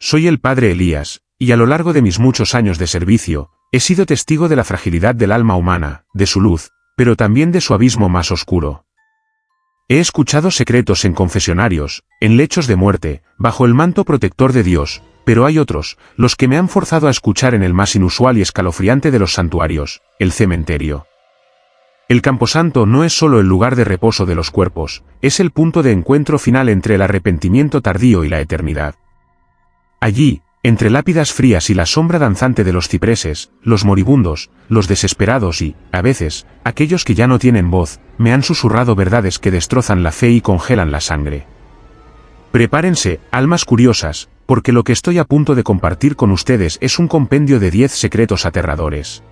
soy el padre Elías, y a lo largo de mis muchos años de servicio, he sido testigo de la fragilidad del alma humana, de su luz, pero también de su abismo más oscuro. He escuchado secretos en confesionarios, en lechos de muerte, bajo el manto protector de Dios, pero hay otros, los que me han forzado a escuchar en el más inusual y escalofriante de los santuarios, el cementerio. El camposanto no es solo el lugar de reposo de los cuerpos, es el punto de encuentro final entre el arrepentimiento tardío y la eternidad. Allí, entre lápidas frías y la sombra danzante de los cipreses, los moribundos, los desesperados y, a veces, aquellos que ya no tienen voz, me han susurrado verdades que destrozan la fe y congelan la sangre. Prepárense, almas curiosas, porque lo que estoy a punto de compartir con ustedes es un compendio de 10 secretos aterradores.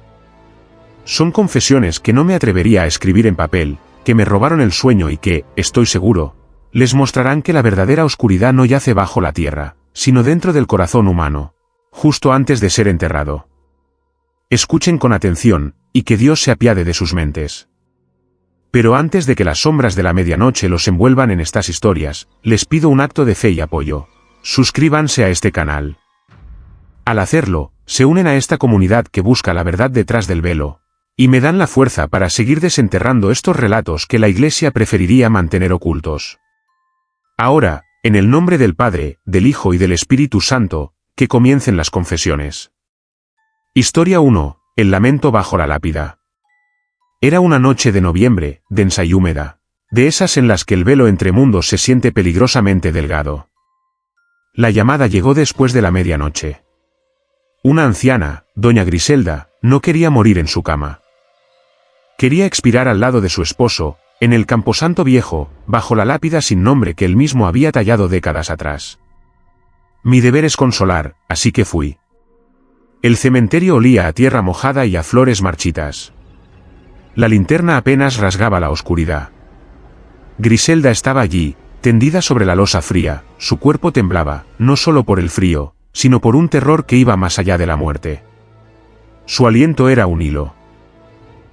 Son confesiones que no me atrevería a escribir en papel, que me robaron el sueño y que, estoy seguro, les mostrarán que la verdadera oscuridad no yace bajo la tierra, sino dentro del corazón humano, justo antes de ser enterrado. Escuchen con atención, y que Dios se apiade de sus mentes. Pero antes de que las sombras de la medianoche los envuelvan en estas historias, les pido un acto de fe y apoyo. Suscríbanse a este canal. Al hacerlo, se unen a esta comunidad que busca la verdad detrás del velo, y me dan la fuerza para seguir desenterrando estos relatos que la Iglesia preferiría mantener ocultos. Ahora, en el nombre del Padre, del Hijo y del Espíritu Santo, que comiencen las confesiones. Historia 1. El lamento bajo la lápida. Era una noche de noviembre, densa y húmeda, de esas en las que el velo entre mundos se siente peligrosamente delgado. La llamada llegó después de la medianoche. Una anciana, doña Griselda, no quería morir en su cama. Quería expirar al lado de su esposo, en el camposanto viejo, bajo la lápida sin nombre que él mismo había tallado décadas atrás. Mi deber es consolar, así que fui. El cementerio olía a tierra mojada y a flores marchitas. La linterna apenas rasgaba la oscuridad. Griselda estaba allí, tendida sobre la losa fría, su cuerpo temblaba, no solo por el frío, sino por un terror que iba más allá de la muerte. Su aliento era un hilo.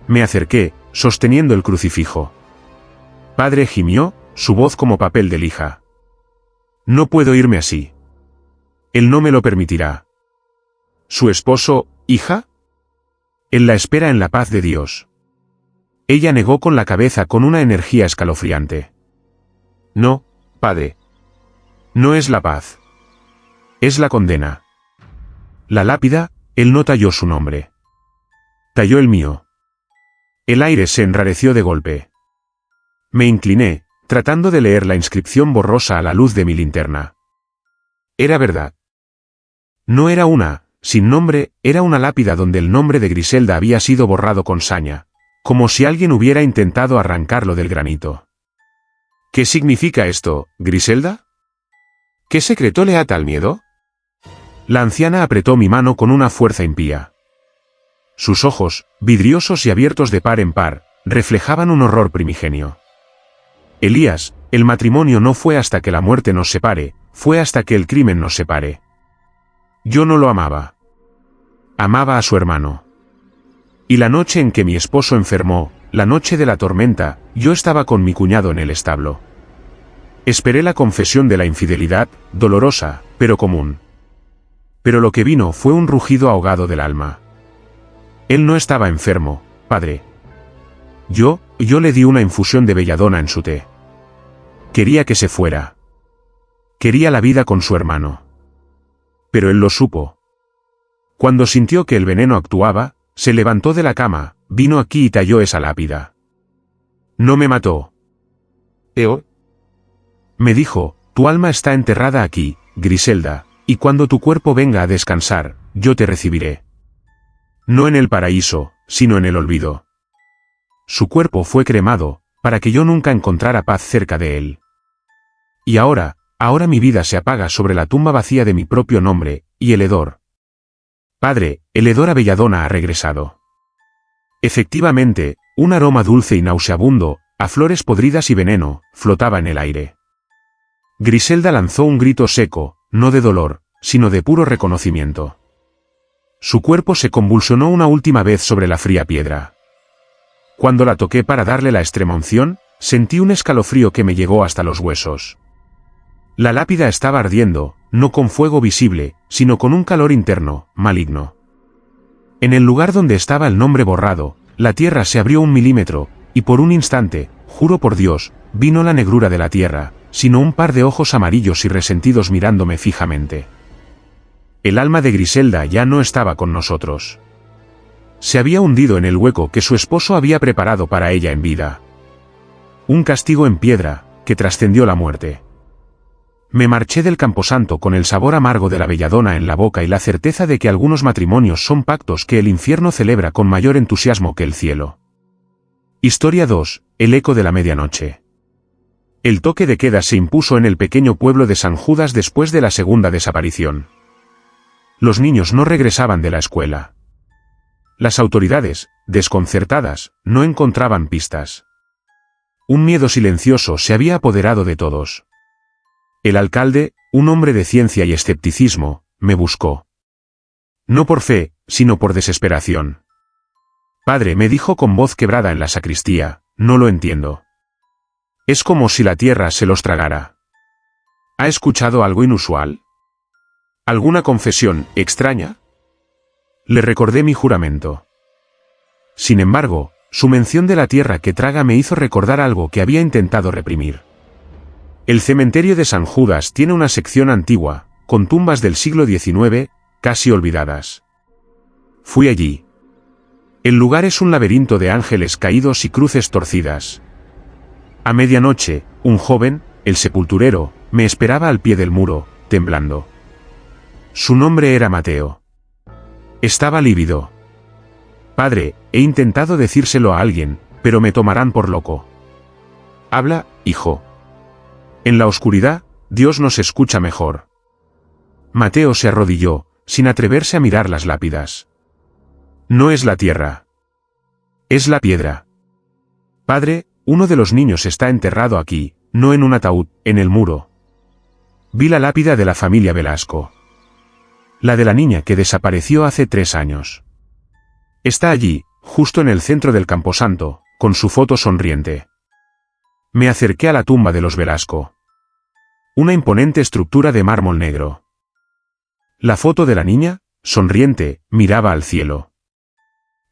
Me acerqué, sosteniendo el crucifijo. Padre, gimió, su voz como papel de lija. No puedo irme así. Él no me lo permitirá. ¿Su esposo, hija? Él la espera en la paz de Dios. Ella negó con la cabeza con una energía escalofriante. No, padre. No es la paz. Es la condena. La lápida, él no talló su nombre. Talló el mío. El aire se enrareció de golpe. Me incliné, tratando de leer la inscripción borrosa a la luz de mi linterna. Era verdad. No era una, sin nombre, era una lápida donde el nombre de Griselda había sido borrado con saña, como si alguien hubiera intentado arrancarlo del granito. ¿Qué significa esto, Griselda? ¿Qué secreto le ata al miedo? La anciana apretó mi mano con una fuerza impía. Sus ojos, vidriosos y abiertos de par en par, reflejaban un horror primigenio. Elías, el matrimonio no fue hasta que la muerte nos separe, fue hasta que el crimen nos separe. Yo no lo amaba. Amaba a su hermano. Y la noche en que mi esposo enfermó, la noche de la tormenta, yo estaba con mi cuñado en el establo. Esperé la confesión de la infidelidad, dolorosa, pero común. Pero lo que vino fue un rugido ahogado del alma. Él no estaba enfermo, padre. Yo le di una infusión de belladona en su té. Quería que se fuera. Quería la vida con su hermano. Pero él lo supo. Cuando sintió que el veneno actuaba, se levantó de la cama, vino aquí y talló esa lápida. No me mató. Me dijo, tu alma está enterrada aquí, Griselda, y cuando tu cuerpo venga a descansar, yo te recibiré. No en el paraíso, sino en el olvido. Su cuerpo fue cremado, para que yo nunca encontrara paz cerca de él. Y ahora mi vida se apaga sobre la tumba vacía de mi propio nombre, y el hedor. Padre, el hedor a belladona ha regresado. Efectivamente, un aroma dulce y nauseabundo, a flores podridas y veneno, flotaba en el aire. Griselda lanzó un grito seco, no de dolor, sino de puro reconocimiento. Su cuerpo se convulsionó una última vez sobre la fría piedra. Cuando la toqué para darle la extremaunción, sentí un escalofrío que me llegó hasta los huesos. La lápida estaba ardiendo, no con fuego visible, sino con un calor interno, maligno. En el lugar donde estaba el nombre borrado, la tierra se abrió 1 milímetro, y por un instante, juro por Dios, vino la negrura de la tierra, sino un par de ojos amarillos y resentidos mirándome fijamente. El alma de Griselda ya no estaba con nosotros. Se había hundido en el hueco que su esposo había preparado para ella en vida. Un castigo en piedra, que trascendió la muerte. Me marché del camposanto con el sabor amargo de la belladona en la boca y la certeza de que algunos matrimonios son pactos que el infierno celebra con mayor entusiasmo que el cielo. Historia 2, el eco de la medianoche. El toque de queda se impuso en el pequeño pueblo de San Judas después de la segunda desaparición. Los niños no regresaban de la escuela. Las autoridades, desconcertadas, no encontraban pistas. Un miedo silencioso se había apoderado de todos. El alcalde, un hombre de ciencia y escepticismo, me buscó. No por fe, sino por desesperación. Padre, me dijo con voz quebrada en la sacristía, no lo entiendo. Es como si la tierra se los tragara. ¿Ha escuchado algo inusual? ¿Alguna confesión extraña? Le recordé mi juramento. Sin embargo, su mención de la tierra que traga me hizo recordar algo que había intentado reprimir. El cementerio de San Judas tiene una sección antigua, con tumbas del siglo XIX, casi olvidadas. Fui allí. El lugar es un laberinto de ángeles caídos y cruces torcidas. A medianoche, un joven, el sepulturero, me esperaba al pie del muro, temblando. Su nombre era Mateo. Estaba lívido. Padre, he intentado decírselo a alguien, pero me tomarán por loco. Habla, hijo. En la oscuridad, Dios nos escucha mejor. Mateo se arrodilló, sin atreverse a mirar las lápidas. No es la tierra. Es la piedra. Padre, uno de los niños está enterrado aquí, no en un ataúd, en el muro. Vi la lápida de la familia Velasco. La de la niña que desapareció hace 3 años. Está allí, justo en el centro del camposanto, con su foto sonriente. Me acerqué a la tumba de los Velasco. Una imponente estructura de mármol negro. La foto de la niña, sonriente, miraba al cielo.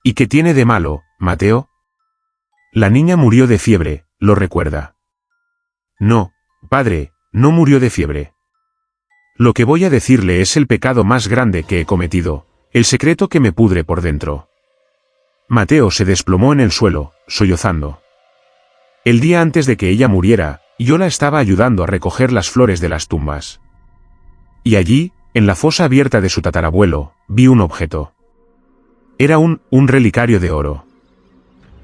¿Y qué tiene de malo, Mateo? La niña murió de fiebre, ¿lo recuerda? No, padre, no murió de fiebre. Lo que voy a decirle es el pecado más grande que he cometido, el secreto que me pudre por dentro. Mateo se desplomó en el suelo, sollozando. El día antes de que ella muriera, yo la estaba ayudando a recoger las flores de las tumbas. Y allí, en la fosa abierta de su tatarabuelo, vi un objeto. Era un relicario de oro.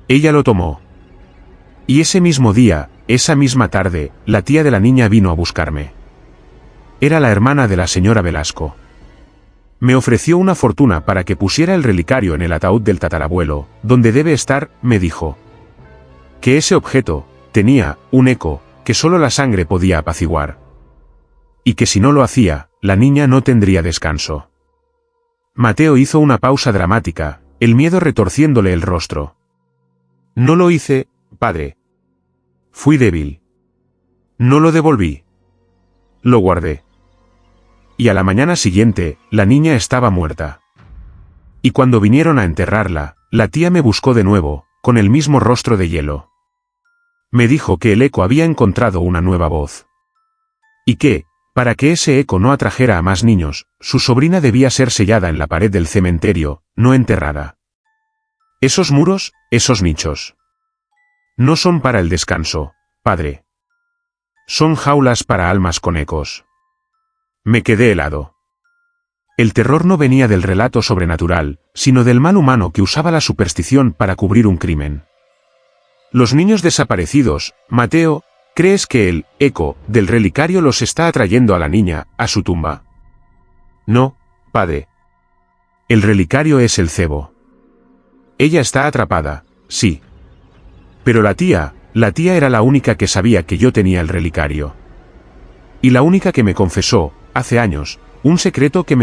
Ella lo tomó. Y ese mismo día, esa misma tarde, la tía de la niña vino a buscarme. Era la hermana de la señora Velasco. Me ofreció una fortuna para que pusiera el relicario en el ataúd del tatarabuelo, donde debe estar, me dijo. Que ese objeto tenía un eco que solo la sangre podía apaciguar. Y que si no lo hacía, la niña no tendría descanso. Mateo hizo una pausa dramática, el miedo retorciéndole el rostro. No lo hice, padre. Fui débil. No lo devolví. Lo guardé. Y a la mañana siguiente, la niña estaba muerta. Y cuando vinieron a enterrarla, la tía me buscó de nuevo, con el mismo rostro de hielo. Me dijo que el eco había encontrado una nueva voz. Y que, para que ese eco no atrajera a más niños, su sobrina debía ser sellada en la pared del cementerio, no enterrada. Esos muros, esos nichos. No son para el descanso, padre. Son jaulas para almas con ecos. Me quedé helado. El terror no venía del relato sobrenatural, sino del mal humano que usaba la superstición para cubrir un crimen. Los niños desaparecidos, Mateo, ¿crees que el eco del relicario los está atrayendo a la niña, a su tumba? No, padre. El relicario es el cebo. Ella está atrapada, sí. Pero la tía era la única que sabía que yo tenía el relicario. Y la única que me confesó, hace años, un secreto que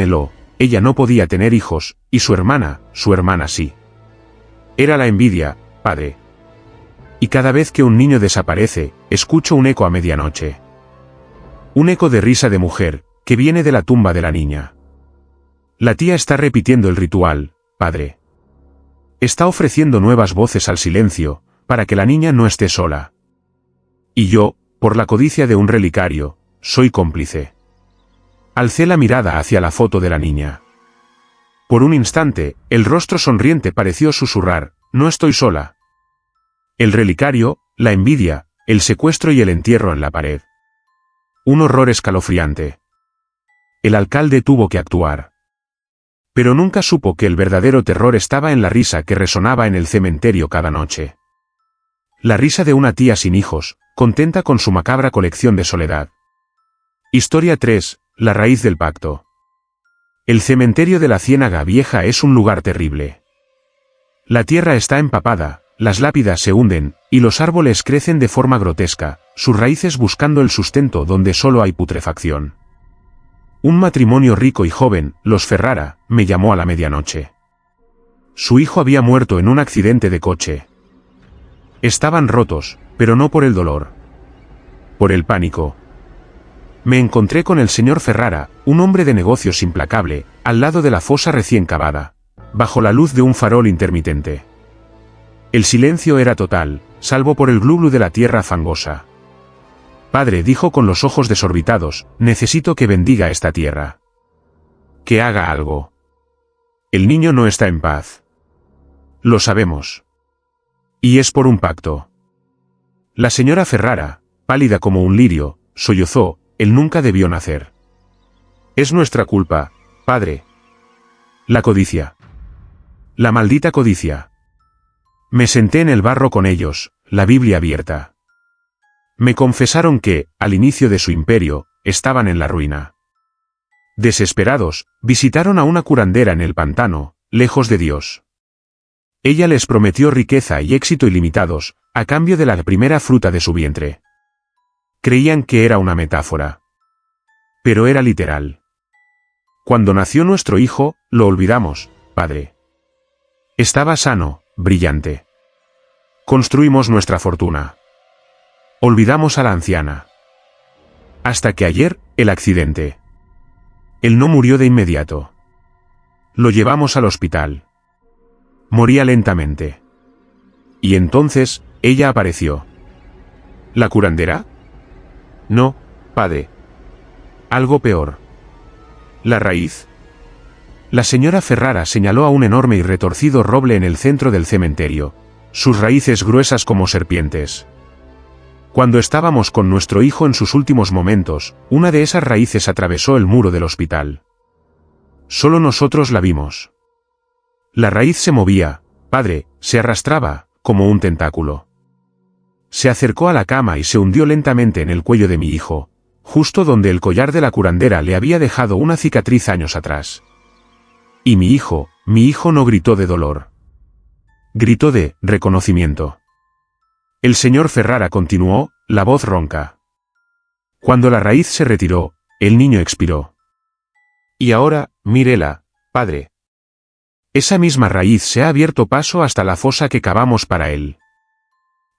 ella no podía tener hijos, y su hermana sí. Era la envidia, padre. Y cada vez que un niño desaparece, escucho un eco a medianoche. Un eco de risa de mujer, que viene de la tumba de la niña. La tía está repitiendo el ritual, padre. Está ofreciendo nuevas voces al silencio, para que la niña no esté sola. Y yo, por la codicia de un relicario, soy cómplice. Alcé la mirada hacia la foto de la niña. Por un instante, el rostro sonriente pareció susurrar, no estoy sola. El relicario, la envidia, el secuestro y el entierro en la pared. Un horror escalofriante. El alcalde tuvo que actuar. Pero nunca supo que el verdadero terror estaba en la risa que resonaba en el cementerio cada noche. La risa de una tía sin hijos, contenta con su macabra colección de soledad. Historia 3, la raíz del pacto. El cementerio de la Ciénaga Vieja es un lugar terrible. La tierra está empapada, las lápidas se hunden, y los árboles crecen de forma grotesca, sus raíces buscando el sustento donde solo hay putrefacción. Un matrimonio rico y joven, los Ferrara, me llamó a la medianoche. Su hijo había muerto en un accidente de coche. Estaban rotos, pero no por el dolor. Por el pánico. Me encontré con el señor Ferrara, un hombre de negocios implacable, al lado de la fosa recién cavada, bajo la luz de un farol intermitente. El silencio era total, salvo por el glu-glu de la tierra fangosa. Padre, dijo con los ojos desorbitados, necesito que bendiga esta tierra. Que haga algo. El niño no está en paz. Lo sabemos. Y es por un pacto. La señora Ferrara, pálida como un lirio, sollozó, él nunca debió nacer. Es nuestra culpa, padre. La codicia. La maldita codicia. Me senté en el barro con ellos, la Biblia abierta. Me confesaron que, al inicio de su imperio, estaban en la ruina. Desesperados, visitaron a una curandera en el pantano, lejos de Dios. Ella les prometió riqueza y éxito ilimitados, a cambio de la primera fruta de su vientre. Creían que era una metáfora. Pero era literal. Cuando nació nuestro hijo, lo olvidamos, padre. Estaba sano, brillante. Construimos nuestra fortuna. Olvidamos a la anciana. Hasta que ayer, el accidente. Él no murió de inmediato. Lo llevamos al hospital. Moría lentamente. Y entonces, ella apareció. ¿La curandera? No, padre. Algo peor. La raíz. La señora Ferrara señaló a un enorme y retorcido roble en el centro del cementerio, sus raíces gruesas como serpientes. Cuando estábamos con nuestro hijo en sus últimos momentos, una de esas raíces atravesó el muro del hospital. Solo nosotros la vimos. La raíz se movía, padre, se arrastraba, como un tentáculo. Se acercó a la cama y se hundió lentamente en el cuello de mi hijo, justo donde el collar de la curandera le había dejado una cicatriz años atrás. Y mi hijo no gritó de dolor. Gritó de reconocimiento. El señor Ferrara continuó, la voz ronca. Cuando la raíz se retiró, el niño expiró. Y ahora, mírela, padre. Esa misma raíz se ha abierto paso hasta la fosa que cavamos para él.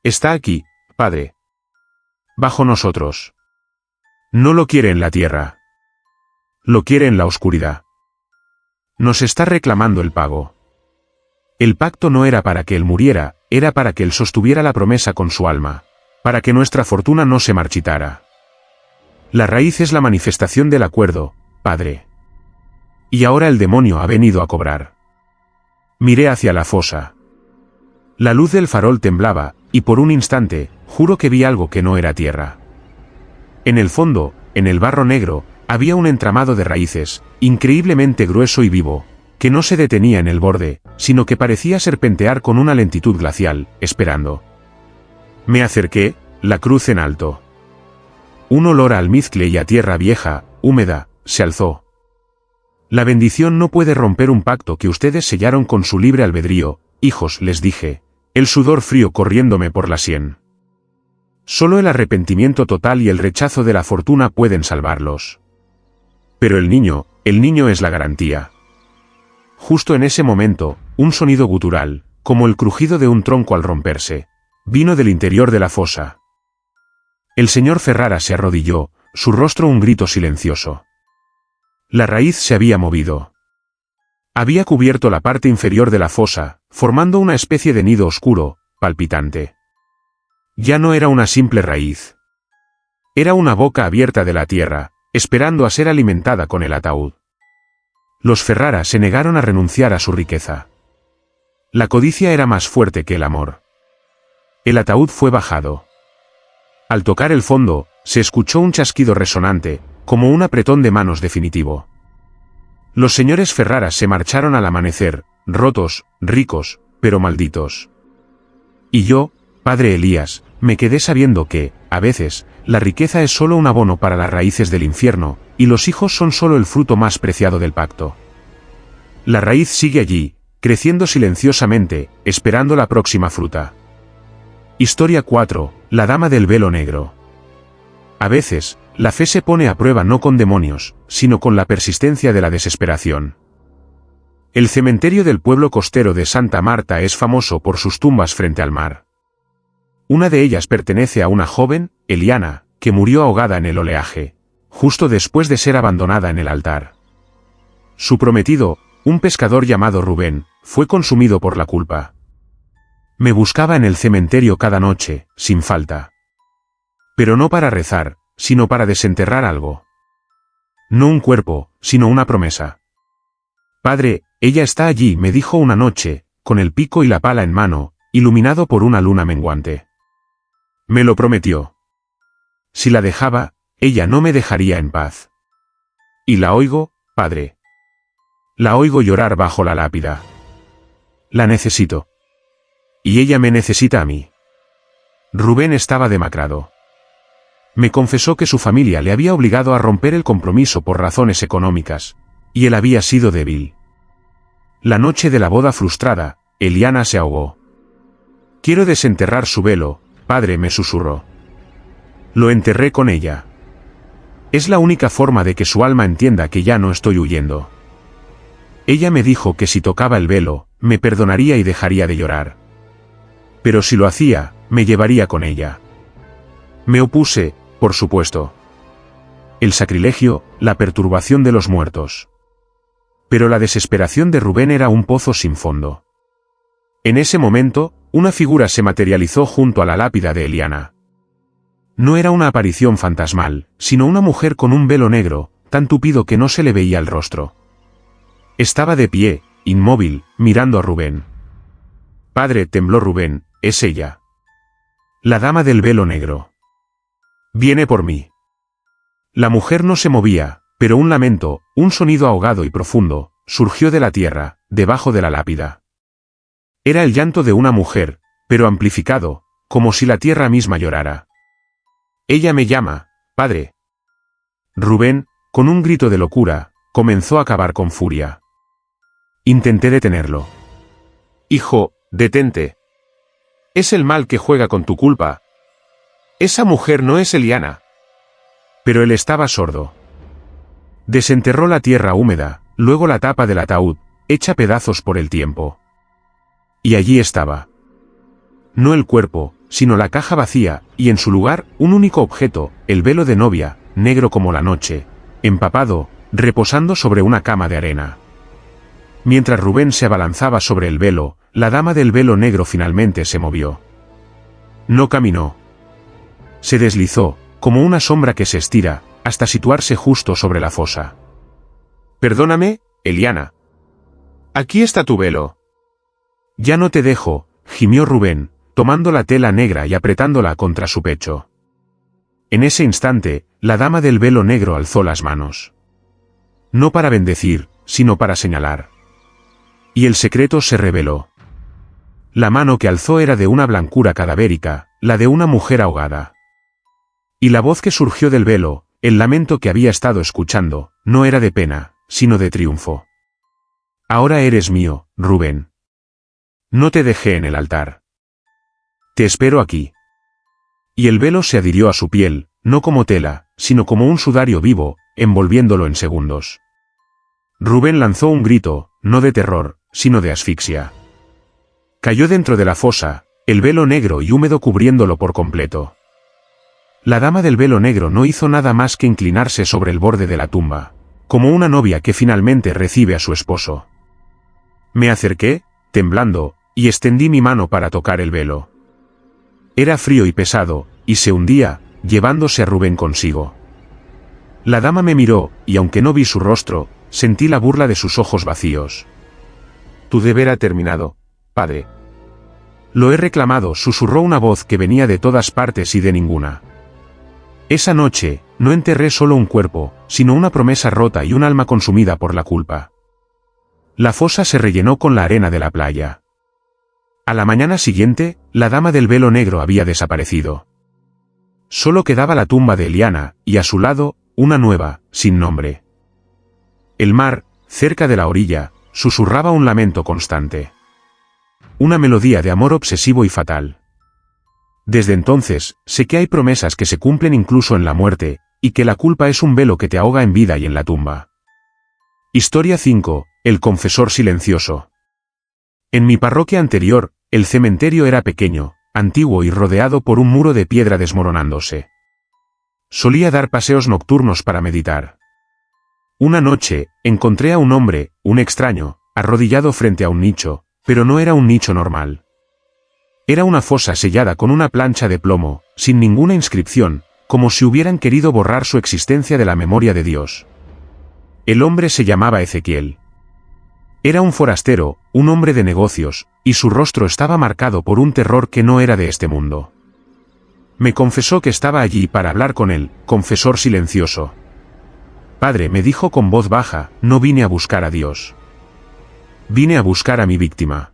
Está aquí, padre. Bajo nosotros. No lo quiere en la tierra. Lo quiere en la oscuridad. Nos está reclamando el pago. El pacto no era para que él muriera, era para que él sostuviera la promesa con su alma, para que nuestra fortuna no se marchitara. La raíz es la manifestación del acuerdo, padre. Y ahora el demonio ha venido a cobrar. Miré hacia la fosa. La luz del farol temblaba, y por un instante, juro que vi algo que no era tierra. En el fondo, en el barro negro, había un entramado de raíces, increíblemente grueso y vivo, que no se detenía en el borde, sino que parecía serpentear con una lentitud glacial, esperando. Me acerqué, la cruz en alto. Un olor a almizcle y a tierra vieja, húmeda, se alzó. La bendición no puede romper un pacto que ustedes sellaron con su libre albedrío, hijos, les dije, el sudor frío corriéndome por la sien. Solo el arrepentimiento total y el rechazo de la fortuna pueden salvarlos. Pero el niño es la garantía. Justo en ese momento, un sonido gutural, como el crujido de un tronco al romperse, vino del interior de la fosa. El señor Ferrara se arrodilló, su rostro un grito silencioso. La raíz se había movido. Había cubierto la parte inferior de la fosa, formando una especie de nido oscuro, palpitante. Ya no era una simple raíz. Era una boca abierta de la tierra, esperando a ser alimentada con el ataúd. Los Ferrara se negaron a renunciar a su riqueza. La codicia era más fuerte que el amor. El ataúd fue bajado. Al tocar el fondo, se escuchó un chasquido resonante, como un apretón de manos definitivo. Los señores Ferrara se marcharon al amanecer, rotos, ricos, pero malditos. Y yo, padre Elías, me quedé sabiendo que, a veces, la riqueza es solo un abono para las raíces del infierno, y los hijos son solo el fruto más preciado del pacto. La raíz sigue allí, creciendo silenciosamente, esperando la próxima fruta. Historia 4, la dama del velo negro. A veces, la fe se pone a prueba no con demonios, sino con la persistencia de la desesperación. El cementerio del pueblo costero de Santa Marta es famoso por sus tumbas frente al mar. Una de ellas pertenece a una joven, Eliana, que murió ahogada en el oleaje, justo después de ser abandonada en el altar. Su prometido, un pescador llamado Rubén, fue consumido por la culpa. Me buscaba en el cementerio cada noche, sin falta. Pero no para rezar, sino para desenterrar algo. No un cuerpo, sino una promesa. Padre, ella está allí, me dijo una noche, con el pico y la pala en mano, iluminado por una luna menguante. Me lo prometió. Si la dejaba, ella no me dejaría en paz. Y la oigo, padre. La oigo llorar bajo la lápida. La necesito. Y ella me necesita a mí. Rubén estaba demacrado. Me confesó que su familia le había obligado a romper el compromiso por razones económicas, y él había sido débil. La noche de la boda frustrada, Eliana se ahogó. Quiero desenterrar su velo, padre, me susurró. Lo enterré con ella. Es la única forma de que su alma entienda que ya no estoy huyendo. Ella me dijo que si tocaba el velo, me perdonaría y dejaría de llorar. Pero si lo hacía, me llevaría con ella. Me opuse, por supuesto. El sacrilegio, la perturbación de los muertos. Pero la desesperación de Rubén era un pozo sin fondo. En ese momento, una figura se materializó junto a la lápida de Eliana. No era una aparición fantasmal, sino una mujer con un velo negro, tan tupido que no se le veía el rostro. Estaba de pie, inmóvil, mirando a Rubén. Padre, tembló Rubén, es ella. La dama del velo negro. Viene por mí. La mujer no se movía, pero un lamento, un sonido ahogado y profundo, surgió de la tierra, debajo de la lápida. Era el llanto de una mujer, pero amplificado, como si la tierra misma llorara. Ella me llama, padre. Rubén, con un grito de locura, comenzó a cavar con furia. Intenté detenerlo. Hijo, detente. Es el mal que juega con tu culpa. Esa mujer no es Eliana. Pero él estaba sordo. Desenterró la tierra húmeda, luego la tapa del ataúd, hecha pedazos por el tiempo. Y allí estaba. No el cuerpo, sino la caja vacía, y en su lugar, un único objeto, el velo de novia, negro como la noche, empapado, reposando sobre una cama de arena. Mientras Rubén se abalanzaba sobre el velo, la dama del velo negro finalmente se movió. No caminó. Se deslizó, como una sombra que se estira, hasta situarse justo sobre la fosa. Perdóname, Eliana. Aquí está tu velo. Ya no te dejo, gimió Rubén, tomando la tela negra y apretándola contra su pecho. En ese instante, la dama del velo negro alzó las manos. No para bendecir, sino para señalar. Y el secreto se reveló. La mano que alzó era de una blancura cadavérica, la de una mujer ahogada. Y la voz que surgió del velo, el lamento que había estado escuchando, no era de pena, sino de triunfo. Ahora eres mío, Rubén. No te dejé en el altar. Te espero aquí. Y el velo se adhirió a su piel, no como tela, sino como un sudario vivo, envolviéndolo en segundos. Rubén lanzó un grito, no de terror, sino de asfixia. Cayó dentro de la fosa, el velo negro y húmedo cubriéndolo por completo. La dama del velo negro no hizo nada más que inclinarse sobre el borde de la tumba, como una novia que finalmente recibe a su esposo. Me acerqué, temblando, y extendí mi mano para tocar el velo. Era frío y pesado, y se hundía, llevándose a Rubén consigo. La dama me miró, y aunque no vi su rostro, sentí la burla de sus ojos vacíos. Tu deber ha terminado, padre. Lo he reclamado, susurró una voz que venía de todas partes y de ninguna. Esa noche, no enterré solo un cuerpo, sino una promesa rota y un alma consumida por la culpa. La fosa se rellenó con la arena de la playa. A la mañana siguiente, la dama del velo negro había desaparecido. Solo quedaba la tumba de Eliana, y a su lado, una nueva, sin nombre. El mar, cerca de la orilla, susurraba un lamento constante. Una melodía de amor obsesivo y fatal. Desde entonces, sé que hay promesas que se cumplen incluso en la muerte, y que la culpa es un velo que te ahoga en vida y en la tumba. Historia 5, el confesor silencioso. En mi parroquia anterior, el cementerio era pequeño, antiguo y rodeado por un muro de piedra desmoronándose. Solía dar paseos nocturnos para meditar. Una noche, encontré a un hombre, un extraño, arrodillado frente a un nicho, pero no era un nicho normal. Era una fosa sellada con una plancha de plomo, sin ninguna inscripción, como si hubieran querido borrar su existencia de la memoria de Dios. El hombre se llamaba Ezequiel. Era un forastero, un hombre de negocios, y su rostro estaba marcado por un terror que no era de este mundo. Me confesó que estaba allí para hablar con él, confesor silencioso. Padre, me dijo con voz baja, no vine a buscar a Dios. Vine a buscar a mi víctima.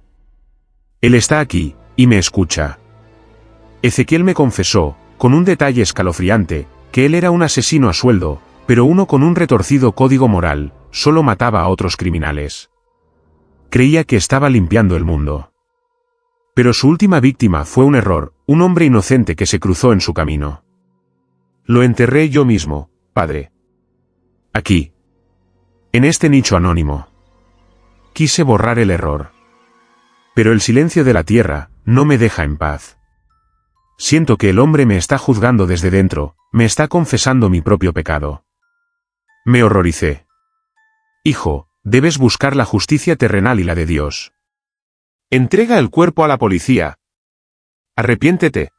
Él está aquí, y me escucha. Ezequiel me confesó, con un detalle escalofriante, que él era un asesino a sueldo, pero uno con un retorcido código moral, solo mataba a otros criminales. Creía que estaba limpiando el mundo. Pero su última víctima fue un error, un hombre inocente que se cruzó en su camino. Lo enterré yo mismo, padre. Aquí. En este nicho anónimo. Quise borrar el error. Pero el silencio de la tierra no me deja en paz. Siento que el hombre me está juzgando desde dentro, me está confesando mi propio pecado. Me horroricé. Hijo, debes buscar la justicia terrenal y la de Dios. Entrega el cuerpo a la policía. Arrepiéntete.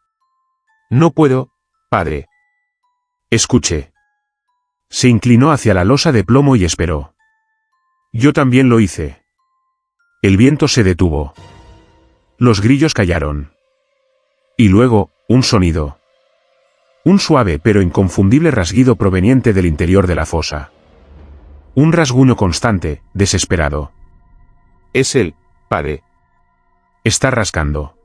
No puedo, padre. Escuche. Se inclinó hacia la losa de plomo y esperó. Yo también lo hice. El viento se detuvo. Los grillos callaron. Y luego, un sonido. Un suave pero inconfundible rasguido proveniente del interior de la fosa. Un rasguño constante, desesperado. Es él, padre. Está rascando.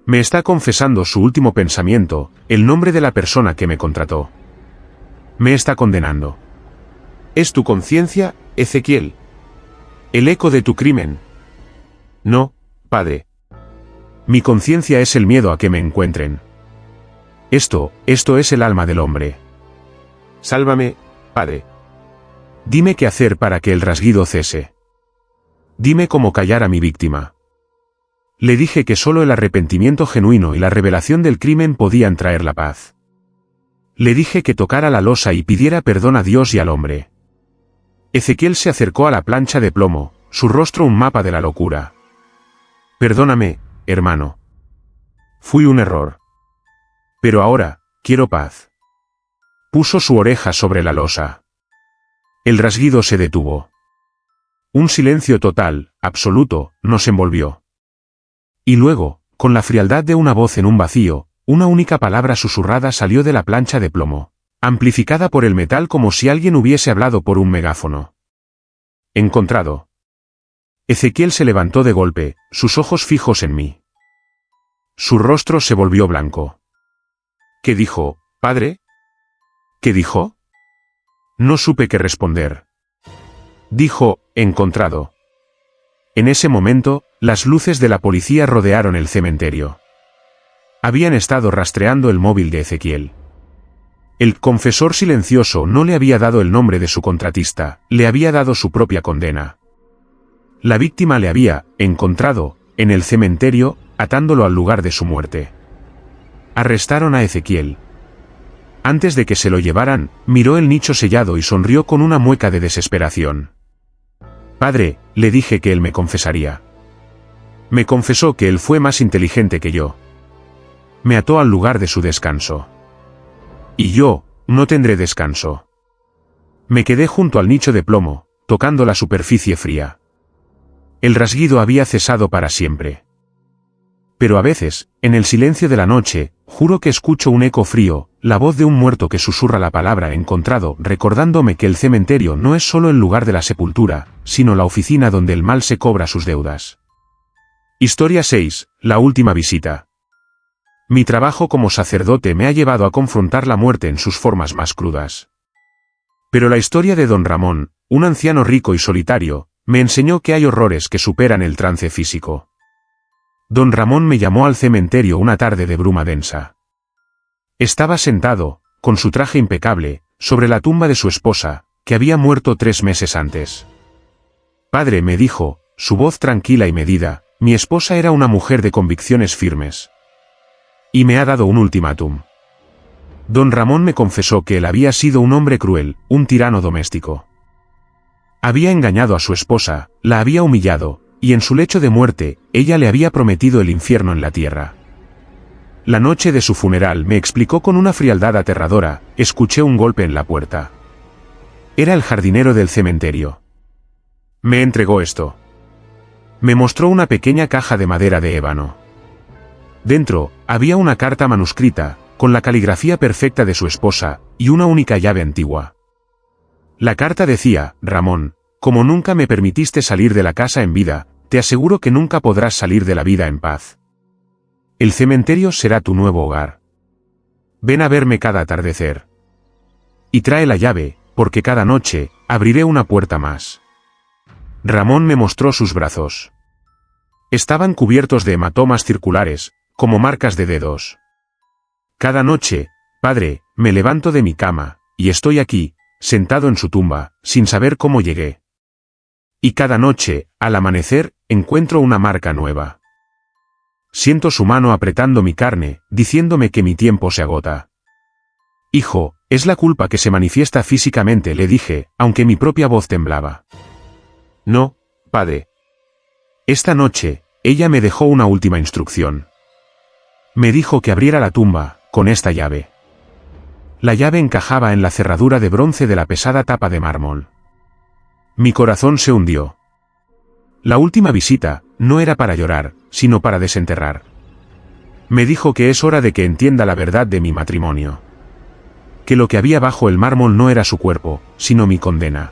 Me está confesando su último pensamiento, el nombre de la persona que me contrató. Me está condenando. ¿Es tu conciencia, Ezequiel? ¿El eco de tu crimen? No, padre. Mi conciencia es el miedo a que me encuentren. Esto es el alma del hombre. Sálvame, padre. Dime qué hacer para que el rasguido cese. Dime cómo callar a mi víctima. Le dije que solo el arrepentimiento genuino y la revelación del crimen podían traer la paz. Le dije que tocara la losa y pidiera perdón a Dios y al hombre. Ezequiel se acercó a la plancha de plomo, su rostro un mapa de la locura. Perdóname, hermano. Fui un error. Pero ahora, quiero paz. Puso su oreja sobre la losa. El rasguido se detuvo. Un silencio total, absoluto, nos envolvió. Y luego, con la frialdad de una voz en un vacío, una única palabra susurrada salió de la plancha de plomo, amplificada por el metal como si alguien hubiese hablado por un megáfono. Encontrado. Ezequiel se levantó de golpe, sus ojos fijos en mí. Su rostro se volvió blanco. ¿Qué dijo, padre? ¿Qué dijo? No supe qué responder. Dijo, encontrado. En ese momento, las luces de la policía rodearon el cementerio. Habían estado rastreando el móvil de Ezequiel. El confesor silencioso no le había dado el nombre de su contratista, le había dado su propia condena. La víctima le había encontrado en el cementerio, atándolo al lugar de su muerte. Arrestaron a Ezequiel. Antes de que se lo llevaran, miró el nicho sellado y sonrió con una mueca de desesperación. Padre, le dije que él me confesaría. Me confesó que él fue más inteligente que yo. Me ató al lugar de su descanso. Y yo, no tendré descanso. Me quedé junto al nicho de plomo, tocando la superficie fría. El rasguido había cesado para siempre. Pero a veces, en el silencio de la noche, juro que escucho un eco frío, la voz de un muerto que susurra la palabra encontrado, recordándome que el cementerio no es solo el lugar de la sepultura, sino la oficina donde el mal se cobra sus deudas. Historia 6. La última visita. Mi trabajo como sacerdote me ha llevado a confrontar la muerte en sus formas más crudas. Pero la historia de don Ramón, un anciano rico y solitario, me enseñó que hay horrores que superan el trance físico. Don Ramón me llamó al cementerio una tarde de bruma densa. Estaba sentado, con su traje impecable, sobre la tumba de su esposa, que había muerto 3 meses antes. Padre, me dijo, su voz tranquila y medida, mi esposa era una mujer de convicciones firmes. Y me ha dado un ultimátum. Don Ramón me confesó que él había sido un hombre cruel, un tirano doméstico. Había engañado a su esposa, la había humillado, y en su lecho de muerte, ella le había prometido el infierno en la tierra. La noche de su funeral me explicó con una frialdad aterradora, escuché un golpe en la puerta. Era el jardinero del cementerio. Me entregó esto. Me mostró una pequeña caja de madera de ébano. Dentro, había una carta manuscrita, con la caligrafía perfecta de su esposa, y una única llave antigua. La carta decía, Ramón, como nunca me permitiste salir de la casa en vida, te aseguro que nunca podrás salir de la vida en paz. El cementerio será tu nuevo hogar. Ven a verme cada atardecer. Y trae la llave, porque cada noche, abriré una puerta más. Ramón me mostró sus brazos. Estaban cubiertos de hematomas circulares, como marcas de dedos. Cada noche, padre, me levanto de mi cama, y estoy aquí, sentado en su tumba, sin saber cómo llegué. Y cada noche, al amanecer, encuentro una marca nueva. Siento su mano apretando mi carne, diciéndome que mi tiempo se agota. Hijo, es la culpa que se manifiesta físicamente, le dije, aunque mi propia voz temblaba. No, padre. Esta noche, ella me dejó una última instrucción. Me dijo que abriera la tumba, con esta llave. La llave encajaba en la cerradura de bronce de la pesada tapa de mármol. Mi corazón se hundió. La última visita, no era para llorar, sino para desenterrar. Me dijo que es hora de que entienda la verdad de mi matrimonio. Que lo que había bajo el mármol no era su cuerpo, sino mi condena.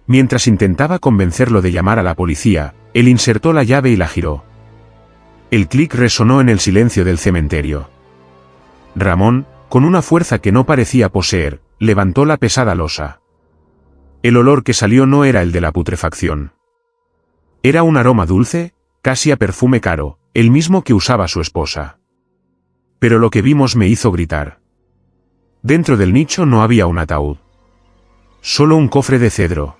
Mientras intentaba convencerlo de llamar a la policía, él insertó la llave y la giró. El clic resonó en el silencio del cementerio. Ramón, con una fuerza que no parecía poseer, levantó la pesada losa. El olor que salió no era el de la putrefacción. Era un aroma dulce, casi a perfume caro, el mismo que usaba su esposa. Pero lo que vimos me hizo gritar. Dentro del nicho no había un ataúd. Solo un cofre de cedro.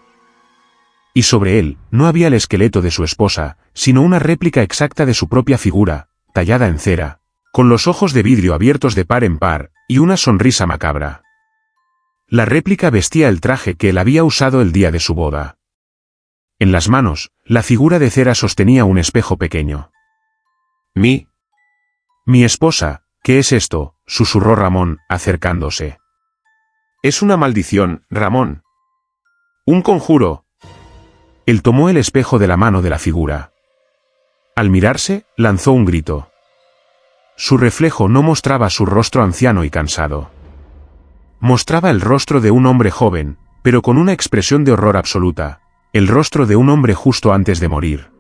Y sobre él, no había el esqueleto de su esposa, sino una réplica exacta de su propia figura, tallada en cera, con los ojos de vidrio abiertos de par en par, y una sonrisa macabra. La réplica vestía el traje que él había usado el día de su boda. En las manos, la figura de cera sostenía un espejo pequeño. Mi esposa, ¿qué es esto?, susurró Ramón, acercándose. Es una maldición, Ramón. Un conjuro. Él tomó el espejo de la mano de la figura. Al mirarse, lanzó un grito. Su reflejo no mostraba su rostro anciano y cansado. Mostraba el rostro de un hombre joven, pero con una expresión de horror absoluta, el rostro de un hombre justo antes de morir.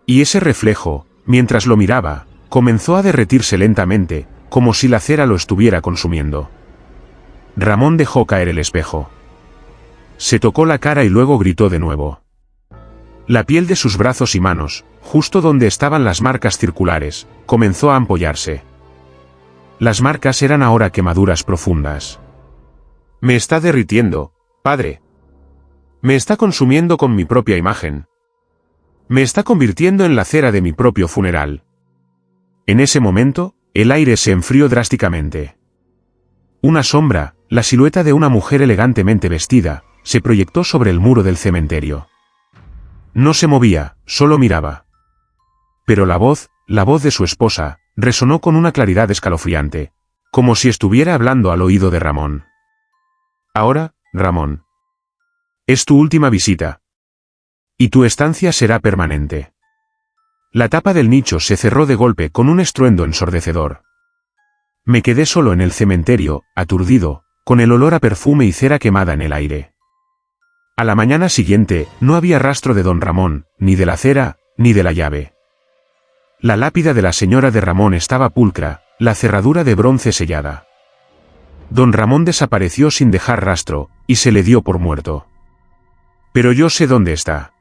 Y ese reflejo, mientras lo miraba, comenzó a derretirse lentamente, como si la cera lo estuviera consumiendo. Ramón dejó caer el espejo. Se tocó la cara y luego gritó de nuevo. La piel de sus brazos y manos, justo donde estaban las marcas circulares, comenzó a ampollarse. Las marcas eran ahora quemaduras profundas. Me está derritiendo, padre. Me está consumiendo con mi propia imagen. Me está convirtiendo en la cera de mi propio funeral. En ese momento, el aire se enfrió drásticamente. Una sombra, la silueta de una mujer elegantemente vestida, se proyectó sobre el muro del cementerio. No se movía, solo miraba. Pero la voz de su esposa, resonó con una claridad escalofriante, como si estuviera hablando al oído de Ramón. Ahora, Ramón. Es tu última visita. Y tu estancia será permanente. La tapa del nicho se cerró de golpe con un estruendo ensordecedor. Me quedé solo en el cementerio, aturdido, con el olor a perfume y cera quemada en el aire. A la mañana siguiente, no había rastro de don Ramón, ni de la cera, ni de la llave. La lápida de la señora de Ramón estaba pulcra, la cerradura de bronce sellada. Don Ramón desapareció sin dejar rastro, y se le dio por muerto. Pero yo sé dónde está.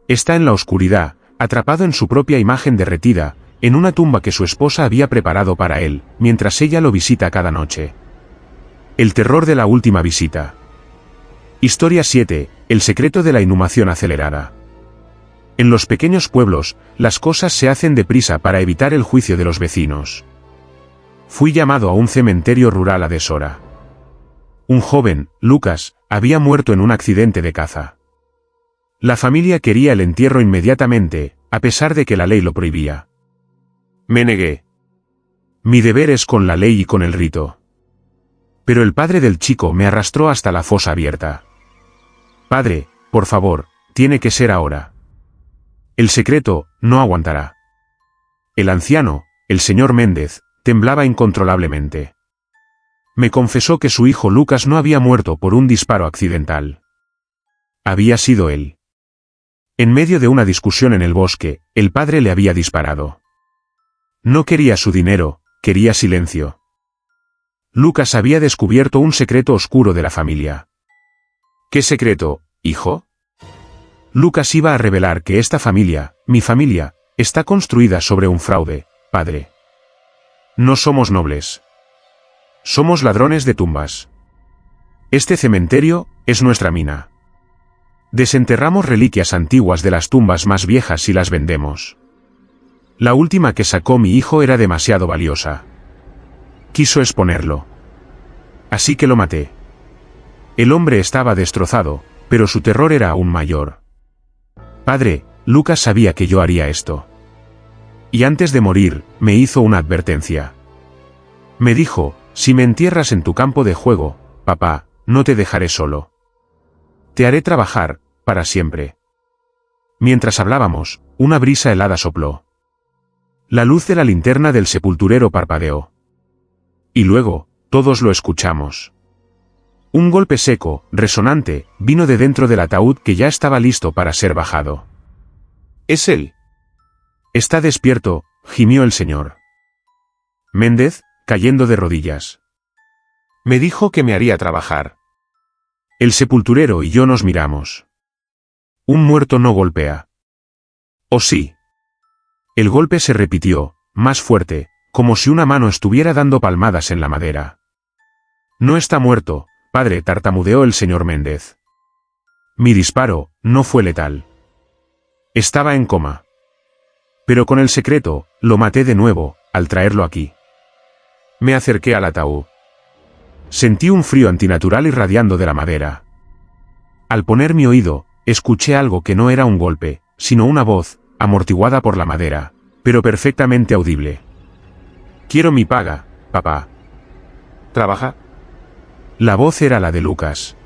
Está en la oscuridad, atrapado en su propia imagen derretida, en una tumba que su esposa había preparado para él, mientras ella lo visita cada noche. El terror de la última visita. Historia 7. El secreto de la inhumación acelerada. En los pequeños pueblos, las cosas se hacen deprisa para evitar el juicio de los vecinos. Fui llamado a un cementerio rural a deshora. Un joven, Lucas, había muerto en un accidente de caza. La familia quería el entierro inmediatamente, a pesar de que la ley lo prohibía. Me negué. Mi deber es con la ley y con el rito. Pero el padre del chico me arrastró hasta la fosa abierta. Padre, por favor, tiene que ser ahora. El secreto no aguantará. El anciano, el señor Méndez, temblaba incontrolablemente. Me confesó que su hijo Lucas no había muerto por un disparo accidental. Había sido él. En medio de una discusión en el bosque, el padre le había disparado. No quería su dinero, quería silencio. Lucas había descubierto un secreto oscuro de la familia. ¿Qué secreto, hijo? Lucas iba a revelar que esta familia, mi familia, está construida sobre un fraude, padre. No somos nobles. Somos ladrones de tumbas. Este cementerio es nuestra mina. Desenterramos reliquias antiguas de las tumbas más viejas y las vendemos. La última que sacó mi hijo era demasiado valiosa. Quiso exponerlo. Así que lo maté. El hombre estaba destrozado, pero su terror era aún mayor. Padre, Lucas sabía que yo haría esto. Y antes de morir, me hizo una advertencia. Me dijo, si me entierras en tu campo de juego, papá, no te dejaré solo. Te haré trabajar, para siempre. Mientras hablábamos, una brisa helada sopló. La luz de la linterna del sepulturero parpadeó. Y luego, todos lo escuchamos. Un golpe seco, resonante, vino de dentro del ataúd que ya estaba listo para ser bajado. Es él. Está despierto, gimió el señor Méndez, cayendo de rodillas. Me dijo que me haría trabajar. El sepulturero y yo nos miramos. Un muerto no golpea. ¿O sí? El golpe se repitió, más fuerte, como si una mano estuviera dando palmadas en la madera. No está muerto, padre, tartamudeó el señor Méndez. Mi disparo no fue letal. Estaba en coma. Pero con el secreto, lo maté de nuevo, al traerlo aquí. Me acerqué al ataúd. Sentí un frío antinatural irradiando de la madera. Al poner mi oído, escuché algo que no era un golpe, sino una voz, amortiguada por la madera, pero perfectamente audible. Quiero mi paga, papá. ¿Trabaja? La voz era la de Lucas.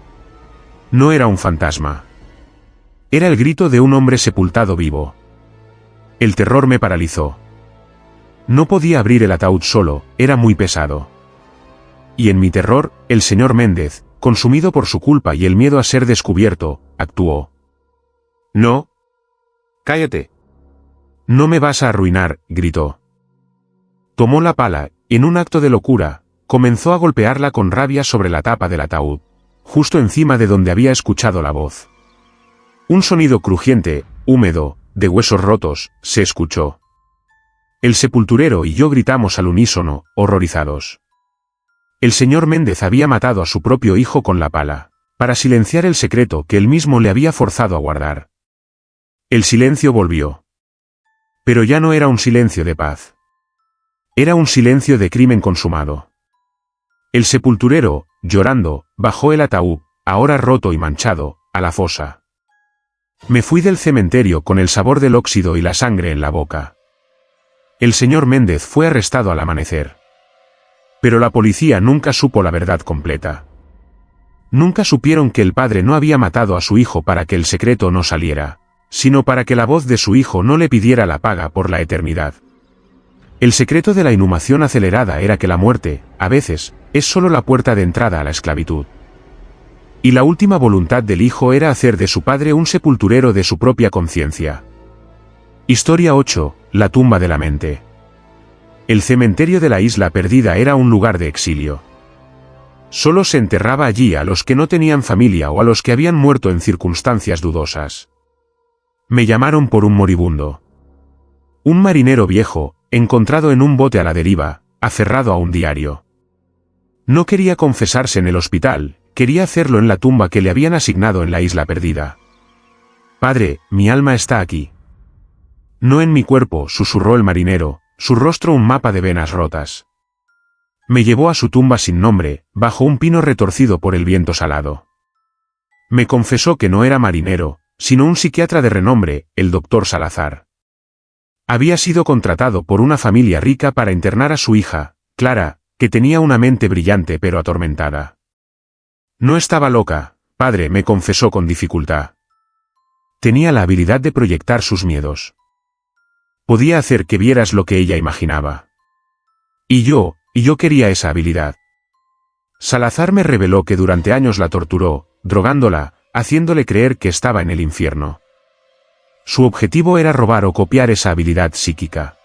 No era un fantasma. Era el grito de un hombre sepultado vivo. El terror me paralizó. No podía abrir el ataúd solo, era muy pesado. Y en mi terror, el señor Méndez, consumido por su culpa y el miedo a ser descubierto, actuó. No. Cállate. No me vas a arruinar, gritó. Tomó la pala, y en un acto de locura, comenzó a golpearla con rabia sobre la tapa del ataúd, justo encima de donde había escuchado la voz. Un sonido crujiente, húmedo, de huesos rotos, se escuchó. El sepulturero y yo gritamos al unísono, horrorizados. El señor Méndez había matado a su propio hijo con la pala, para silenciar el secreto que él mismo le había forzado a guardar. El silencio volvió. Pero ya no era un silencio de paz. Era un silencio de crimen consumado. El sepulturero, llorando, bajó el ataúd, ahora roto y manchado, a la fosa. Me fui del cementerio con el sabor del óxido y la sangre en la boca. El señor Méndez fue arrestado al amanecer. Pero la policía nunca supo la verdad completa. Nunca supieron que el padre no había matado a su hijo para que el secreto no saliera, sino para que la voz de su hijo no le pidiera la paga por la eternidad. El secreto de la inhumación acelerada era que la muerte, a veces, es solo la puerta de entrada a la esclavitud. Y la última voluntad del hijo era hacer de su padre un sepulturero de su propia conciencia. Historia 8. La tumba de la mente. El cementerio de la isla perdida era un lugar de exilio. Solo se enterraba allí a los que no tenían familia o a los que habían muerto en circunstancias dudosas. Me llamaron por un moribundo. Un marinero viejo, encontrado en un bote a la deriva, aferrado a un diario. No quería confesarse en el hospital, quería hacerlo en la tumba que le habían asignado en la isla perdida. Padre, mi alma está aquí. No en mi cuerpo, susurró el marinero, su rostro un mapa de venas rotas. Me llevó a su tumba sin nombre, bajo un pino retorcido por el viento salado. Me confesó que no era marinero, sino un psiquiatra de renombre, el doctor Salazar. Había sido contratado por una familia rica para internar a su hija, Clara, que tenía una mente brillante pero atormentada. No estaba loca, padre, me confesó con dificultad. Tenía la habilidad de proyectar sus miedos. Podía hacer que vieras lo que ella imaginaba. Y yo quería esa habilidad. Salazar me reveló que durante años la torturó, drogándola, haciéndole creer que estaba en el infierno. Su objetivo era robar o copiar esa habilidad psíquica.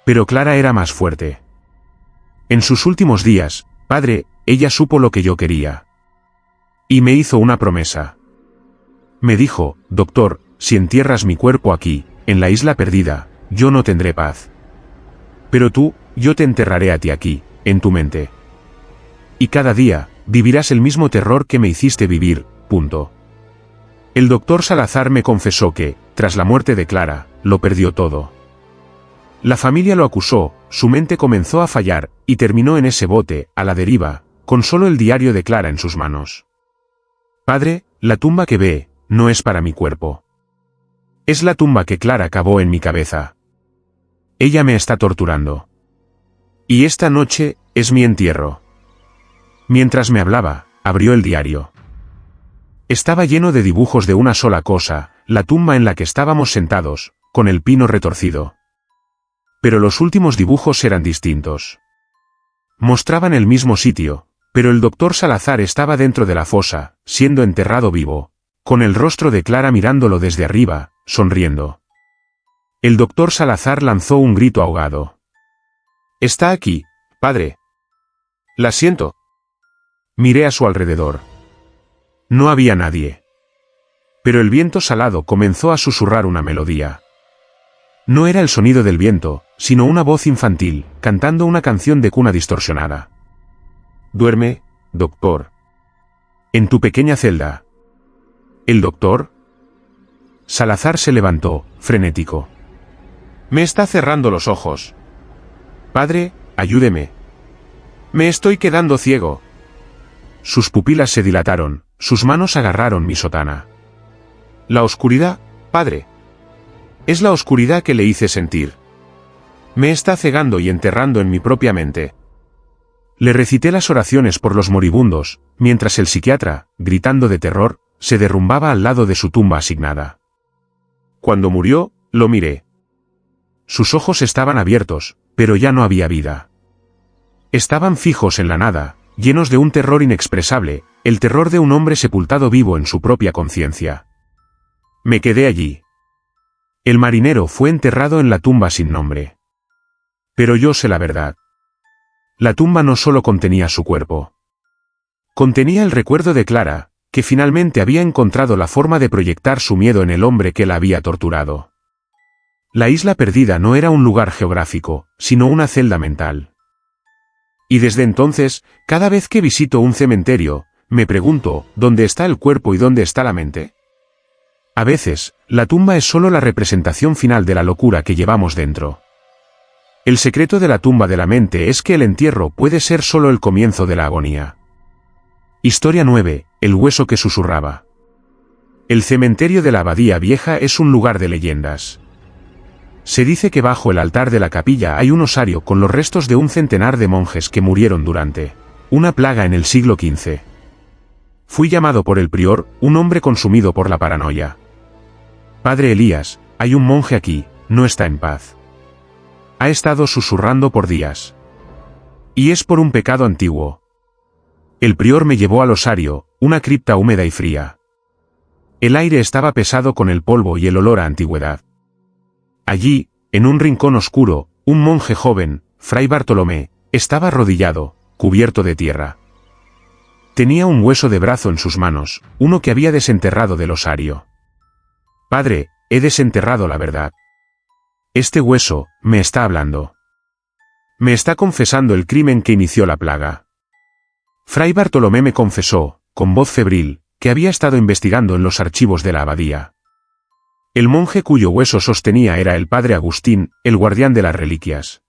Pero Clara era más fuerte. En sus últimos días, padre, ella supo lo que yo quería. Y me hizo una promesa. Me dijo, doctor, si entierras mi cuerpo aquí, en la isla perdida, yo no tendré paz. Pero tú, yo te enterraré a ti aquí, en tu mente. Y cada día, vivirás el mismo terror que me hiciste vivir, punto. El doctor Salazar me confesó que, tras la muerte de Clara, lo perdió todo. La familia lo acusó, su mente comenzó a fallar, y terminó en ese bote, a la deriva, con solo el diario de Clara en sus manos. Padre, la tumba que ve, no es para mi cuerpo. Es la tumba que Clara cavó en mi cabeza. Ella me está torturando. Y esta noche, es mi entierro. Mientras me hablaba, abrió el diario. Estaba lleno de dibujos de una sola cosa, la tumba en la que estábamos sentados, con el pino retorcido. Pero los últimos dibujos eran distintos. Mostraban el mismo sitio, pero el doctor Salazar estaba dentro de la fosa, siendo enterrado vivo, con el rostro de Clara mirándolo desde arriba, sonriendo. El doctor Salazar lanzó un grito ahogado. «Está aquí, padre». «La siento». Miré a su alrededor. No había nadie. Pero el viento salado comenzó a susurrar una melodía. No era el sonido del viento, sino una voz infantil, cantando una canción de cuna distorsionada. «Duerme, doctor. En tu pequeña celda». «¿El doctor?» Salazar se levantó, frenético. «Me está cerrando los ojos. Padre, ayúdeme. Me estoy quedando ciego». Sus pupilas se dilataron, sus manos agarraron mi sotana. «La oscuridad, padre. Es la oscuridad que le hice sentir. Me está cegando y enterrando en mi propia mente». Le recité las oraciones por los moribundos, mientras el psiquiatra, gritando de terror, se derrumbaba al lado de su tumba asignada. Cuando murió, lo miré. Sus ojos estaban abiertos, pero ya no había vida. Estaban fijos en la nada, llenos de un terror inexpresable, el terror de un hombre sepultado vivo en su propia conciencia. Me quedé allí. El marinero fue enterrado en la tumba sin nombre. Pero yo sé la verdad. La tumba no solo contenía su cuerpo. Contenía el recuerdo de Clara, que finalmente había encontrado la forma de proyectar su miedo en el hombre que la había torturado. La isla perdida no era un lugar geográfico, sino una celda mental. Y desde entonces, cada vez que visito un cementerio, me pregunto, ¿dónde está el cuerpo y dónde está la mente? A veces, la tumba es solo la representación final de la locura que llevamos dentro. El secreto de la tumba de la mente es que el entierro puede ser solo el comienzo de la agonía. Historia 9. El hueso que susurraba. El cementerio de la Abadía Vieja es un lugar de leyendas. Se dice que bajo el altar de la capilla hay un osario con los restos de un centenar de monjes que murieron durante una plaga en el siglo XV. Fui llamado por el prior, un hombre consumido por la paranoia. Padre Elías, hay un monje aquí, no está en paz. Ha estado susurrando por días. Y es por un pecado antiguo. El prior me llevó al osario, una cripta húmeda y fría. El aire estaba pesado con el polvo y el olor a antigüedad. Allí, en un rincón oscuro, un monje joven, Fray Bartolomé, estaba arrodillado, cubierto de tierra. Tenía un hueso de brazo en sus manos, uno que había desenterrado del osario. Padre, he desenterrado la verdad. Este hueso, me está hablando. Me está confesando el crimen que inició la plaga. Fray Bartolomé me confesó, con voz febril, que había estado investigando en los archivos de la abadía. El monje cuyo hueso sostenía era el padre Agustín, el guardián de las reliquias.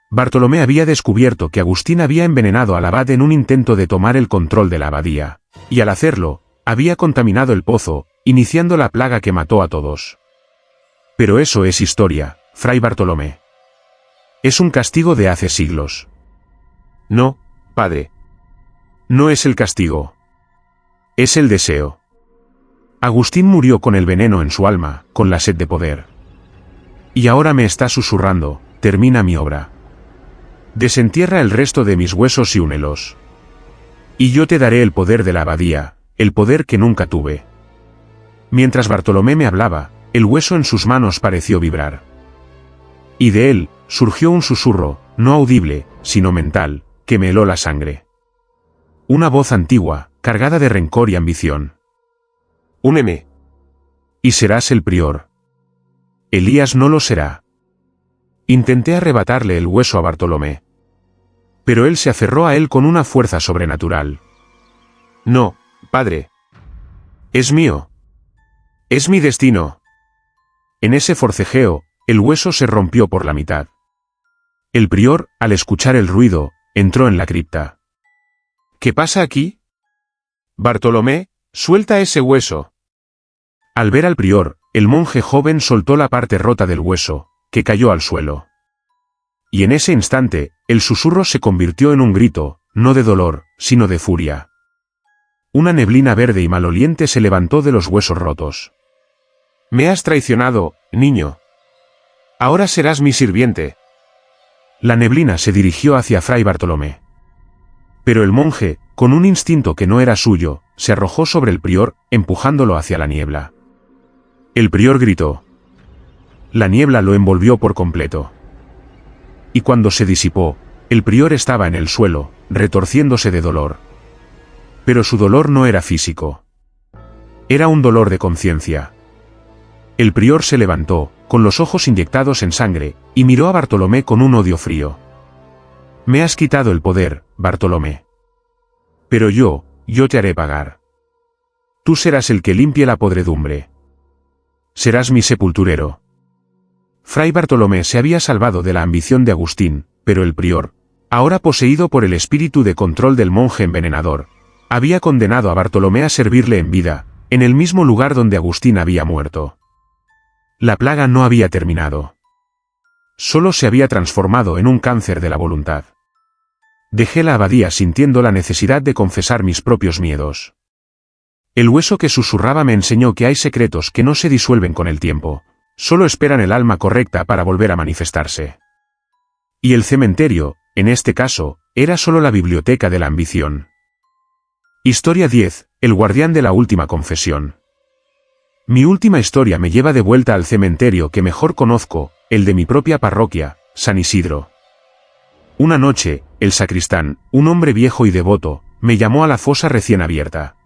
Bartolomé había descubierto que Agustín había envenenado al abad en un intento de tomar el control de la abadía, y al hacerlo, había contaminado el pozo, iniciando la plaga que mató a todos. Pero eso es historia, Fray Bartolomé. Es un castigo de hace siglos. No, padre. No es el castigo. Es el deseo. Agustín murió con el veneno en su alma, con la sed de poder. Y ahora me está susurrando, termina mi obra. Desentierra el resto de mis huesos y únelos. Y yo te daré el poder de la abadía, el poder que nunca tuve. Mientras Bartolomé me hablaba, el hueso en sus manos pareció vibrar. Y de él, surgió un susurro, no audible, sino mental, que me heló la sangre. Una voz antigua, cargada de rencor y ambición. Úneme. Y serás el prior. Elías no lo será. Intenté arrebatarle el hueso a Bartolomé. Pero él se aferró a él con una fuerza sobrenatural. No, padre. Es mío. Es mi destino. En ese forcejeo, el hueso se rompió por la mitad. El prior, al escuchar el ruido, entró en la cripta. ¿Qué pasa aquí? Bartolomé, suelta ese hueso. Al ver al prior, el monje joven soltó la parte rota del hueso, que cayó al suelo. Y en ese instante, el susurro se convirtió en un grito, no de dolor, sino de furia. Una neblina verde y maloliente se levantó de los huesos rotos. Me has traicionado, niño. Ahora serás mi sirviente. La neblina se dirigió hacia Fray Bartolomé. Pero el monje, con un instinto que no era suyo, se arrojó sobre el prior, empujándolo hacia la niebla. El prior gritó. La niebla lo envolvió por completo. Y cuando se disipó, el prior estaba en el suelo, retorciéndose de dolor. Pero su dolor no era físico. Era un dolor de conciencia. El prior se levantó, con los ojos inyectados en sangre, y miró a Bartolomé con un odio frío. Me has quitado el poder, Bartolomé. Pero yo te haré pagar. Tú serás el que limpie la podredumbre. Serás mi sepulturero. Fray Bartolomé se había salvado de la ambición de Agustín, pero el prior, ahora poseído por el espíritu de control del monje envenenador, había condenado a Bartolomé a servirle en vida, en el mismo lugar donde Agustín había muerto. La plaga no había terminado. Solo se había transformado en un cáncer de la voluntad. Dejé la abadía sintiendo la necesidad de confesar mis propios miedos. El hueso que susurraba me enseñó que hay secretos que no se disuelven con el tiempo, solo esperan el alma correcta para volver a manifestarse. Y el cementerio, en este caso, era solo la biblioteca de la ambición. Historia 10. El guardián de la última confesión. Mi última historia me lleva de vuelta al cementerio que mejor conozco, el de mi propia parroquia, San Isidro. Una noche, el sacristán, un hombre viejo y devoto, me llamó a la fosa recién abierta.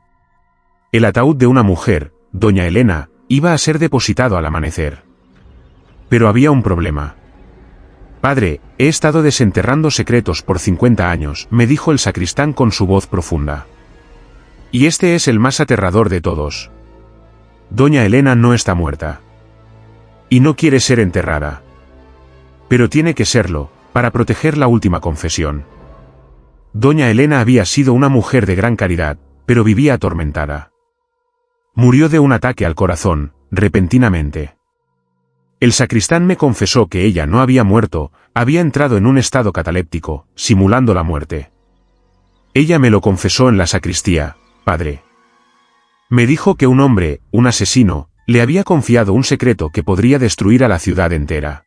El ataúd de una mujer, doña Elena, iba a ser depositado al amanecer. Pero había un problema. Padre, he estado desenterrando secretos por 50 años, me dijo el sacristán con su voz profunda. Y este es el más aterrador de todos. Doña Elena no está muerta. Y no quiere ser enterrada. Pero tiene que serlo, para proteger la última confesión. Doña Elena había sido una mujer de gran caridad, pero vivía atormentada. Murió de un ataque al corazón, repentinamente. El sacristán me confesó que ella no había muerto, había entrado en un estado cataléptico, simulando la muerte. Ella me lo confesó en la sacristía, padre. Me dijo que un hombre, un asesino, le había confiado un secreto que podría destruir a la ciudad entera.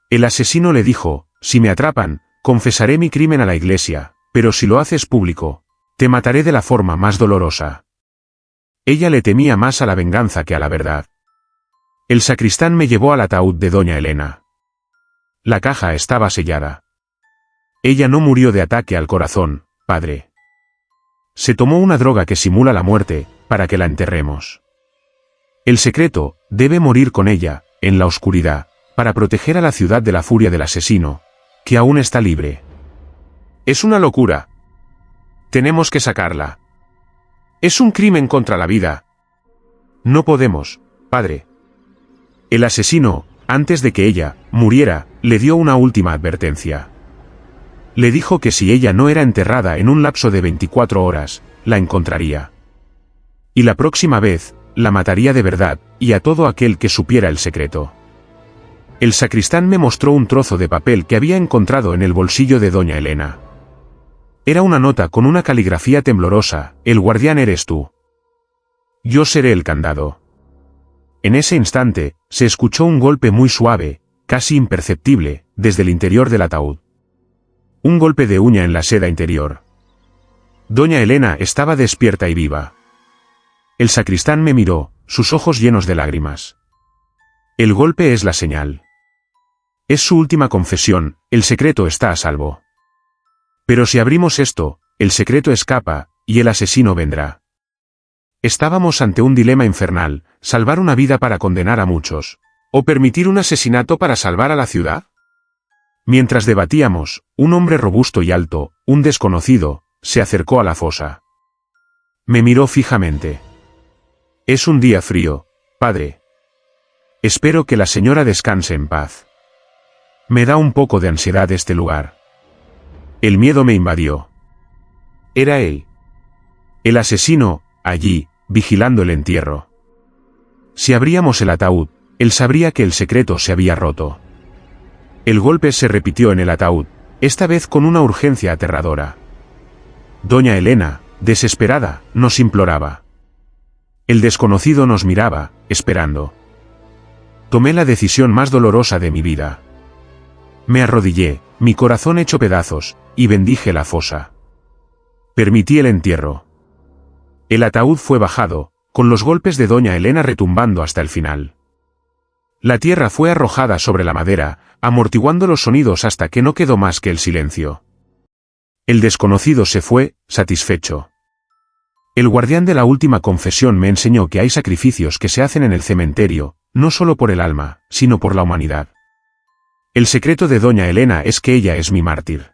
El asesino le dijo, si me atrapan, confesaré mi crimen a la iglesia, pero si lo haces público, te mataré de la forma más dolorosa. Ella le temía más a la venganza que a la verdad. El sacristán me llevó al ataúd de doña Elena. La caja estaba sellada. Ella no murió de ataque al corazón, padre. Se tomó una droga que simula la muerte, para que la enterremos. El secreto debe morir con ella, en la oscuridad, para proteger a la ciudad de la furia del asesino, que aún está libre. Es una locura. Tenemos que sacarla. Es un crimen contra la vida. No podemos, padre. El asesino, antes de que ella muriera, le dio una última advertencia. Le dijo que si ella no era enterrada en un lapso de 24 horas, la encontraría. Y la próxima vez, la mataría de verdad, y a todo aquel que supiera el secreto. El sacristán me mostró un trozo de papel que había encontrado en el bolsillo de doña Elena. Era una nota con una caligrafía temblorosa: el guardián eres tú. Yo seré el candado. En ese instante, se escuchó un golpe muy suave, casi imperceptible, desde el interior del ataúd. Un golpe de uña en la seda interior. Doña Elena estaba despierta y viva. El sacristán me miró, sus ojos llenos de lágrimas. El golpe es la señal. Es su última confesión, el secreto está a salvo. Pero si abrimos esto, el secreto escapa, y el asesino vendrá. Estábamos ante un dilema infernal: salvar una vida para condenar a muchos, o permitir un asesinato para salvar a la ciudad. Mientras debatíamos, un hombre robusto y alto, un desconocido, se acercó a la fosa. Me miró fijamente. Es un día frío, padre. Espero que la señora descanse en paz. Me da un poco de ansiedad este lugar. El miedo me invadió. Era él. El asesino, allí, vigilando el entierro. Si abríamos el ataúd, él sabría que el secreto se había roto. El golpe se repitió en el ataúd, esta vez con una urgencia aterradora. Doña Elena, desesperada, nos imploraba. El desconocido nos miraba, esperando. Tomé la decisión más dolorosa de mi vida. Me arrodillé, mi corazón hecho pedazos, y bendije la fosa. Permití el entierro. El ataúd fue bajado, con los golpes de doña Elena retumbando hasta el final. La tierra fue arrojada sobre la madera, amortiguando los sonidos hasta que no quedó más que el silencio. El desconocido se fue, satisfecho. El guardián de la última confesión me enseñó que hay sacrificios que se hacen en el cementerio, no solo por el alma, sino por la humanidad. El secreto de doña Elena es que ella es mi mártir.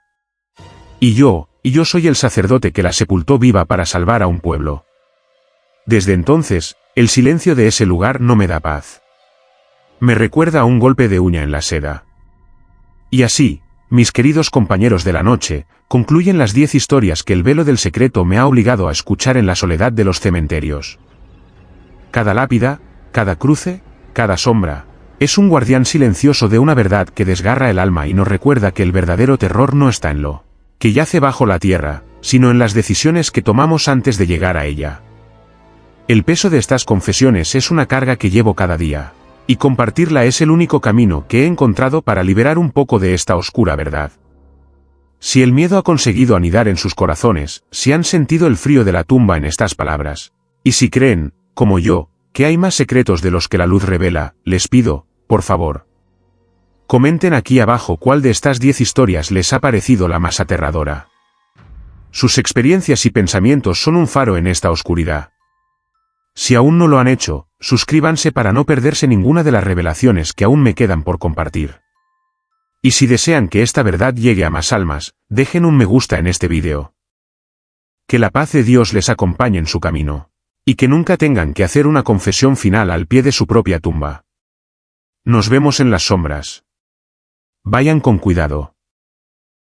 Y yo soy el sacerdote que la sepultó viva para salvar a un pueblo. Desde entonces, el silencio de ese lugar no me da paz. Me recuerda a un golpe de uña en la seda. Y así, mis queridos compañeros de la noche, concluyen las 10 historias que el velo del secreto me ha obligado a escuchar en la soledad de los cementerios. Cada lápida, cada cruce, cada sombra, es un guardián silencioso de una verdad que desgarra el alma y nos recuerda que el verdadero terror no está en lo que yace bajo la tierra, sino en las decisiones que tomamos antes de llegar a ella. El peso de estas confesiones es una carga que llevo cada día, y compartirla es el único camino que he encontrado para liberar un poco de esta oscura verdad. Si el miedo ha conseguido anidar en sus corazones, si han sentido el frío de la tumba en estas palabras, y si creen, como yo, que hay más secretos de los que la luz revela, les pido, por favor, comenten aquí abajo cuál de estas 10 historias les ha parecido la más aterradora. Sus experiencias y pensamientos son un faro en esta oscuridad. Si aún no lo han hecho, suscríbanse para no perderse ninguna de las revelaciones que aún me quedan por compartir. Y si desean que esta verdad llegue a más almas, dejen un me gusta en este vídeo. Que la paz de Dios les acompañe en su camino. Y que nunca tengan que hacer una confesión final al pie de su propia tumba. Nos vemos en las sombras. Vayan con cuidado.